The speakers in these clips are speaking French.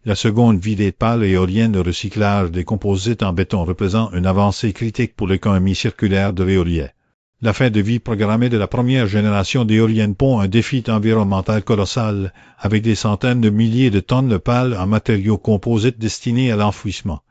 La seconde vit des pales éoliennes de recyclage des composites en béton représente une avancée critique pour l'économie circulaire de l'éolien. La fin de vie programmée de la première génération d'éoliennes pond un défi environnemental colossal, avec des centaines de milliers de tonnes de pales en matériaux composites destinés à l'enfouissement.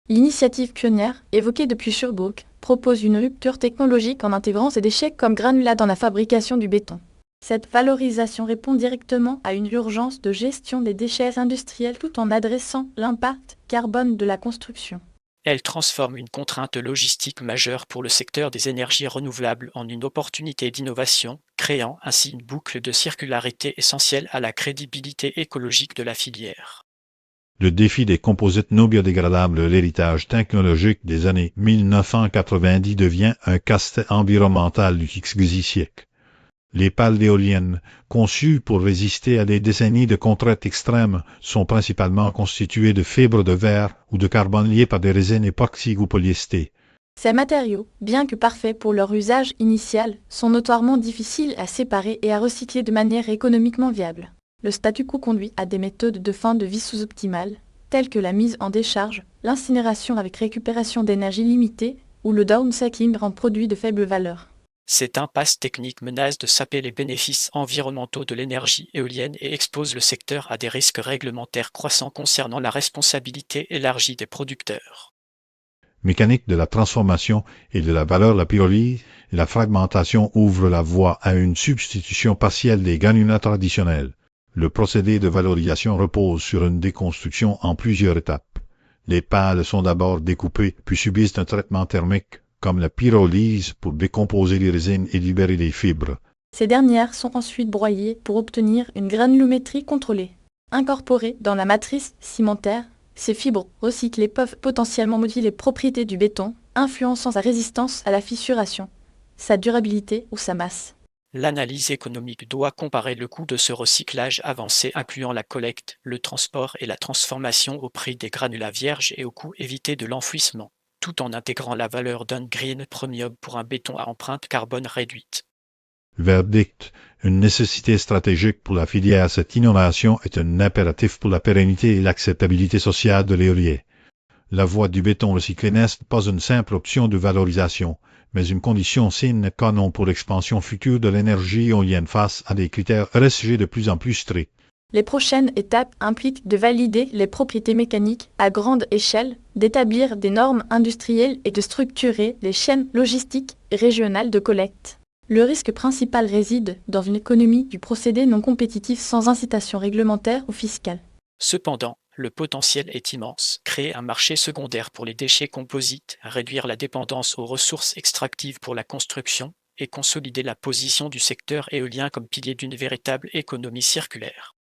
L'initiative pionnière, évoquée depuis Sherbrooke, propose une rupture technologique en intégrant ces déchets comme granulats dans la fabrication du béton. Cette valorisation répond directement à une urgence de gestion des déchets industriels tout en adressant l'impact carbone de la construction. Elle transforme une contrainte logistique majeure pour le secteur des énergies renouvelables en une opportunité d'innovation, créant ainsi une boucle de circularité essentielle à la crédibilité écologique de la filière. Le défi des composites non biodégradables de l'héritage technologique des années 1990 devient un casse-tête environnemental du XVIe siècle. Les pales d'éoliennes, conçues pour résister à des décennies de contraintes extrêmes, sont principalement constituées de fibres de verre ou de carbone liées par des résines époxy ou polyester. Ces matériaux, bien que parfaits pour leur usage initial, sont notoirement difficiles à séparer et à recycler de manière économiquement viable. Le statu quo conduit à des méthodes de fin de vie sous-optimales, telles que la mise en décharge, l'incinération avec récupération d'énergie limitée ou le downcycling en produits de faible valeur. Cette impasse technique menace de saper les bénéfices environnementaux de l'énergie éolienne et expose le secteur à des risques réglementaires croissants concernant la responsabilité élargie des producteurs. Mécanique de la transformation et de la valeur la pyrolyse et la fragmentation ouvrent la voie à une substitution partielle des granulats traditionnels. Le procédé de valorisation repose sur une déconstruction en plusieurs étapes. Les pales sont d'abord découpées puis subissent un traitement thermique comme la pyrolyse pour décomposer les résines et libérer les fibres. Ces dernières sont ensuite broyées pour obtenir une granulométrie contrôlée. Incorporées dans la matrice cimentaire, ces fibres recyclées peuvent potentiellement modifier les propriétés du béton, influençant sa résistance à la fissuration, sa durabilité ou sa masse. L'analyse économique doit comparer le coût de ce recyclage avancé incluant la collecte, le transport et la transformation au prix des granulats vierges et au coût évité de l'enfouissement, tout en intégrant la valeur d'un green premium pour un béton à empreinte carbone réduite. Verdict, une nécessité stratégique pour la filière, cette innovation est un impératif pour la pérennité et l'acceptabilité sociale de l'éolien. La voie du béton recyclé n'est pas une simple option de valorisation, mais une condition sine qua non pour l'expansion future de l'énergie éolienne face à des critères ESG de plus en plus stricts. Les prochaines étapes impliquent de valider les propriétés mécaniques à grande échelle, d'établir des normes industrielles et de structurer les chaînes logistiques régionales de collecte. Le risque principal réside dans une économie du procédé non compétitif sans incitation réglementaire ou fiscale. Cependant, le potentiel est immense. Créer un marché secondaire pour les déchets composites, réduire la dépendance aux ressources extractives pour la construction et consolider la position du secteur éolien comme pilier d'une véritable économie circulaire.